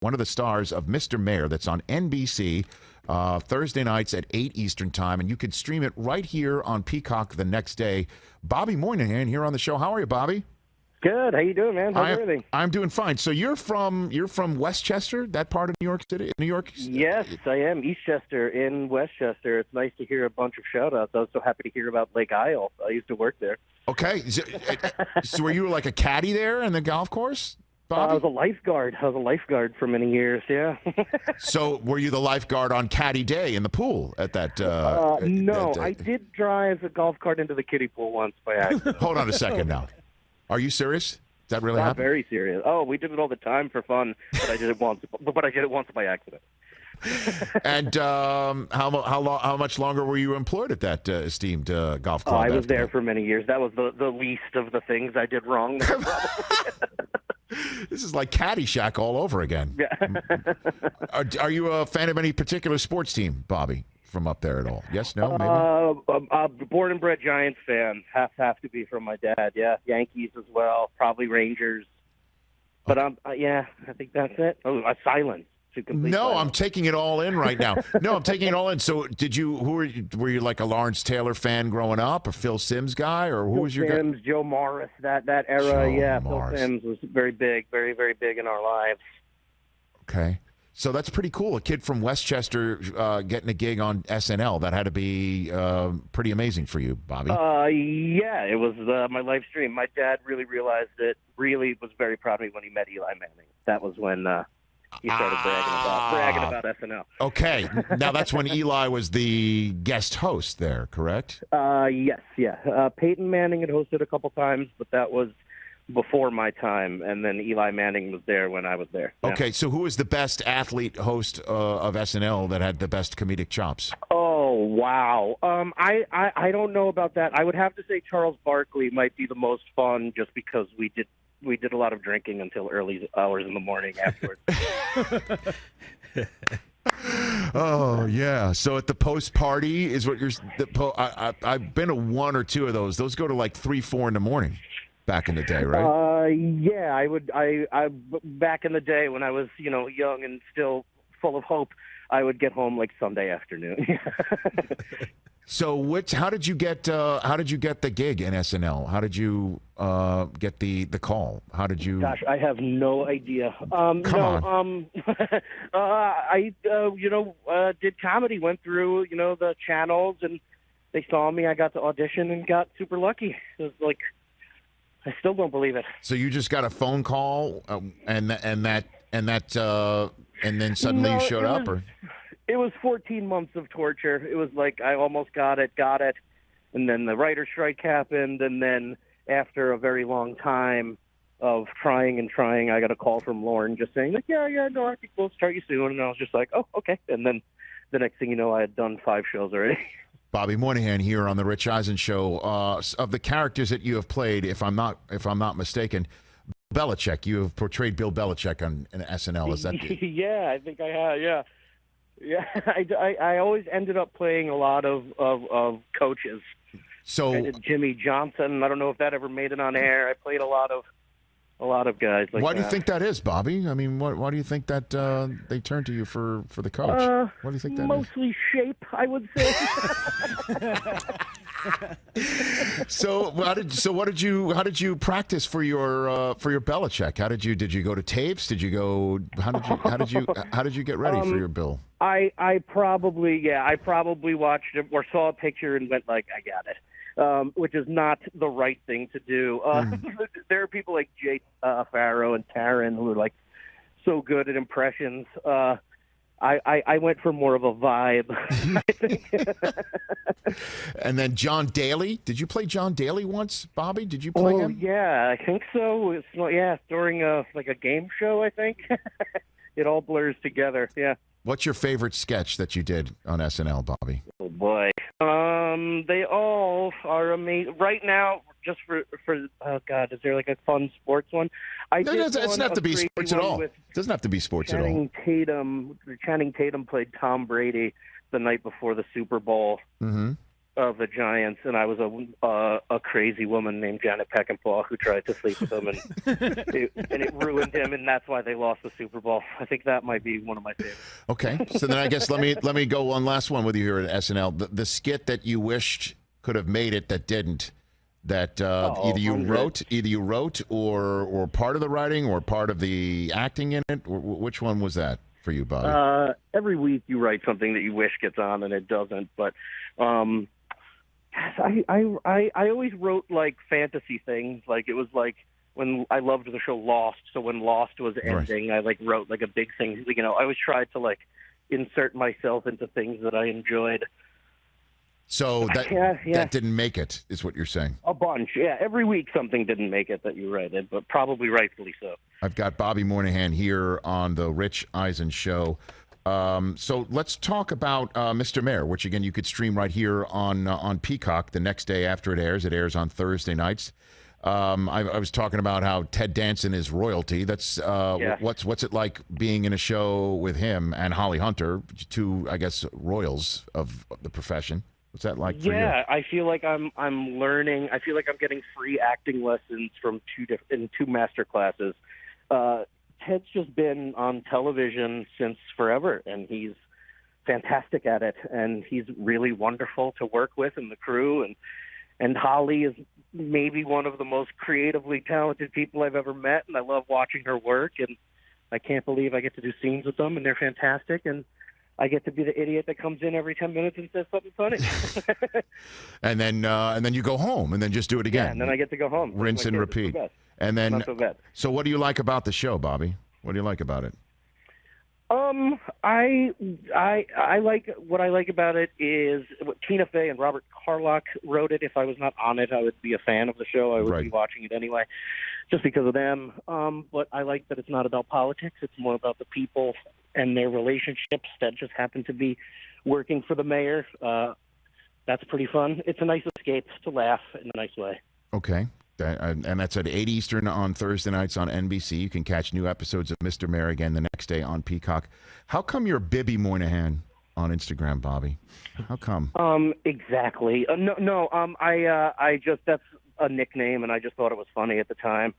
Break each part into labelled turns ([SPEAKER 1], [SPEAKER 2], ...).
[SPEAKER 1] one of the stars of Mr. Mayor that's on NBC Thursday nights at 8 Eastern Time, and you could stream it right here on Peacock the next day. Bobby Moynihan here on the show. How are you, Bobby?
[SPEAKER 2] Good. How you doing, man? How's everything?
[SPEAKER 1] I'm doing fine. So you're from Westchester, that part of New York City, New York?
[SPEAKER 2] Yes, I am. Eastchester in Westchester. It's nice to hear a bunch of shout-outs. I was so happy to hear about Lake Isle. I used to work there.
[SPEAKER 1] Okay. So were you like a caddy there in the golf course, Bobby?
[SPEAKER 2] I was a lifeguard. I was a lifeguard for many years, yeah.
[SPEAKER 1] So were you the lifeguard on caddy day in the pool at that?
[SPEAKER 2] No, I did drive a golf cart into the kiddie pool once by accident.
[SPEAKER 1] Hold on a second now. Are you serious? Does that really happen?
[SPEAKER 2] Very serious. Oh, we did it all the time for fun, but I did it once. But I did it once by accident.
[SPEAKER 1] And how much longer were you employed at that esteemed golf club?
[SPEAKER 2] I was there for many years. That was the least of the things I did wrong.
[SPEAKER 1] This is like Caddyshack all over again.
[SPEAKER 2] Yeah.
[SPEAKER 1] Are you a fan of any particular sports team, Bobby, from up there at all? Yes, no, maybe?
[SPEAKER 2] Born and bred Giants fan. Have to be from my dad. Yeah, Yankees as well. Probably Rangers. But yeah, I think that's it. Oh, silence.
[SPEAKER 1] No, I'm taking it all in right now. No, I'm taking it all in. So, were you like a Lawrence Taylor fan growing up, or Phil Simms guy, or who was your guy?
[SPEAKER 2] Sims, Joe Morris, that era. Yeah, Phil Simms was very big, very, very big in our lives.
[SPEAKER 1] Okay. So that's pretty cool. A kid from Westchester getting a gig on SNL. That had to be pretty amazing for you, Bobby.
[SPEAKER 2] Yeah, it was my live stream. My dad really realized it, really was very proud of me when he met Eli Manning. That was when he started bragging about SNL.
[SPEAKER 1] Okay. Now that's when Eli was the guest host there, correct?
[SPEAKER 2] Yes, yeah. Peyton Manning had hosted a couple times, but that was before my time, and then Eli Manning was there when I was there. Yeah.
[SPEAKER 1] Okay, so who was the best athlete host of SNL that had the best comedic chops?
[SPEAKER 2] Oh, wow. I don't know about that. I would have to say Charles Barkley might be the most fun, just because we did a lot of drinking until early hours in the morning afterwards.
[SPEAKER 1] Oh yeah. So at the post party is what you're. I've been to one or two of those. Those go to like 3, 4 in the morning. Back in the day, right?
[SPEAKER 2] Yeah, I would. I back in the day when I was, young and still full of hope, I would get home like Sunday afternoon.
[SPEAKER 1] So, how did you get the gig in SNL? How did you get the call? How did you?
[SPEAKER 2] Gosh, I have no idea.
[SPEAKER 1] Come on.
[SPEAKER 2] I did comedy. Went through the channels, and they saw me. I got to audition and got super lucky. It was like. I still don't believe it.
[SPEAKER 1] So you just got a phone call, and then suddenly you showed up, or?
[SPEAKER 2] It was 14 months of torture. It was like I almost got it, and then the writer's strike happened, and then after a very long time of trying, I got a call from Lauren just saying like, yeah, no, I think we'll start you soon, and I was just like, oh, okay, and then the next thing you know, I had done 5 shows already.
[SPEAKER 1] Bobby Moynihan here on the Rich Eisen Show. Of the characters that you have played, if I'm not mistaken, Belichick. You have portrayed Bill Belichick on SNL. Is that?
[SPEAKER 2] Yeah, I think I have. Yeah. I always ended up playing a lot of coaches.
[SPEAKER 1] So
[SPEAKER 2] I did Jimmy Johnson. I don't know if that ever made it on air. I played a lot of guys like that.
[SPEAKER 1] Why do you think that is, Bobby? I mean, why do you think that they turn to you for the coach? What do you think that
[SPEAKER 2] mostly shape, I would say.
[SPEAKER 1] So what did you practice for your Belichick? Did you go to tapes? How did you get ready for your Bill?
[SPEAKER 2] I probably watched it or saw a picture and went like, I got it. Which is not the right thing to do. There are people like Jay Farrow and Taron who are like so good at impressions. I went for more of a vibe. I think.
[SPEAKER 1] And then John Daly. Did you play John Daly once, Bobby? Did you play him?
[SPEAKER 2] Yeah, I think so. During a game show, I think. It all blurs together. Yeah.
[SPEAKER 1] What's your favorite sketch that you did on SNL, Bobby?
[SPEAKER 2] Oh boy. They all are amazing. Right now, just for oh God, is there like a fun sports one?
[SPEAKER 1] It doesn't have to be sports at all. It doesn't have to be sports at all.
[SPEAKER 2] Channing Tatum played Tom Brady the night before the Super Bowl.
[SPEAKER 1] Mm-hmm.
[SPEAKER 2] of the Giants, and I was a crazy woman named Janet Peckinpah who tried to sleep with him, and it ruined him, and that's why they lost the Super Bowl. I think that might be one of my favorites.
[SPEAKER 1] Okay, so then I guess let me go one last one with you here at SNL. The skit that you wished could have made it that didn't. That either you wrote or part of the writing or part of the acting in it. Which one was that for you, Bobby?
[SPEAKER 2] Every week you write something that you wish gets on and it doesn't. But I always wrote like fantasy things. Like it was like when I loved the show Lost. So when Lost was ending, right. I like wrote like a big thing. You know, I always tried to like insert myself into things that I enjoyed.
[SPEAKER 1] So that didn't make it, is what you're saying?
[SPEAKER 2] A bunch, yeah. Every week something didn't make it that you write it, but probably rightfully so.
[SPEAKER 1] I've got Bobby Moynihan here on the Rich Eisen Show. So let's talk about Mr. Mayor, which, again, you could stream right here on Peacock the next day after it airs. It airs on Thursday nights. I was talking about how Ted Danson is royalty. That's what's it like being in a show with him and Holly Hunter, two, I guess, royals of the profession. What's that like for you?
[SPEAKER 2] Yeah, I feel like I'm learning. I feel like I'm getting free acting lessons from two master classes. Ted's just been on television since forever, and he's fantastic at it. And he's really wonderful to work with, and the crew. And Holly is maybe one of the most creatively talented people I've ever met, and I love watching her work. And I can't believe I get to do scenes with them, and they're fantastic. And I get to be the idiot that comes in every 10 minutes and says something funny.
[SPEAKER 1] and then you go home and then just do it again.
[SPEAKER 2] Yeah, and then I get to go home.
[SPEAKER 1] Rinse and repeat. And then,
[SPEAKER 2] not so bad.
[SPEAKER 1] So what do you like about the show, Bobby? What do you like about it?
[SPEAKER 2] I like what I like about it is what Tina Fey and Robert Carlock wrote it. If I was not on it, I would be a fan of the show. I would be watching it anyway, just because of them. But I like that it's not about politics. It's more about the people and their relationships that just happen to be working for the mayor. That's pretty fun. It's a nice escape to laugh in a nice way.
[SPEAKER 1] Okay. And that's at 8 Eastern on Thursday nights on NBC. You can catch new episodes of Mr. Mayor again the next day on Peacock. How come you're Bibby Moynihan on Instagram, Bobby? How come?
[SPEAKER 2] Exactly. I just, that's a nickname, and I just thought it was funny at the time.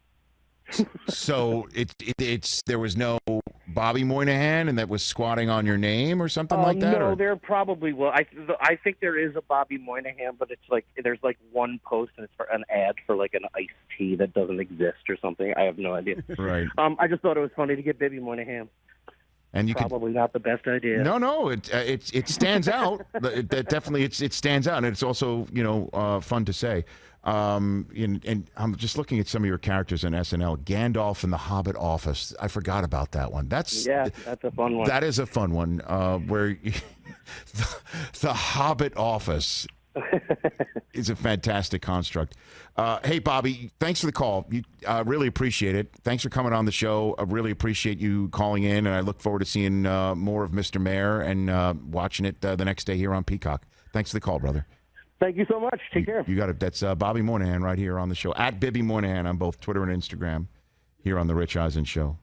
[SPEAKER 1] So it's there was no Bobby Moynihan, and that was squatting on your name or something like that?
[SPEAKER 2] No, there probably will. I think there is a Bobby Moynihan, but it's like there's like one post and it's for an ad for like an iced tea that doesn't exist or something. I have no idea.
[SPEAKER 1] Right.
[SPEAKER 2] I just thought it was funny to get Bibby Moynihan.
[SPEAKER 1] And you
[SPEAKER 2] probably not the best idea.
[SPEAKER 1] No, it stands out. Definitely it stands out, and it's also fun to say. And I'm just looking at some of your characters in SNL. Gandalf in the Hobbit office. I forgot about that one. That's a
[SPEAKER 2] fun one.
[SPEAKER 1] That is a fun one. Where the Hobbit office is a fantastic construct. Hey, Bobby, thanks for the call. Really appreciate it. Thanks for coming on the show. I really appreciate you calling in, and I look forward to seeing more of Mr. Mayor and watching it the next day here on Peacock. Thanks for the call, brother.
[SPEAKER 2] Thank you so much. Take care.
[SPEAKER 1] You got it. That's Bobby Moynihan right here on the show. At Bibby Moynihan on both Twitter and Instagram here on The Rich Eisen Show.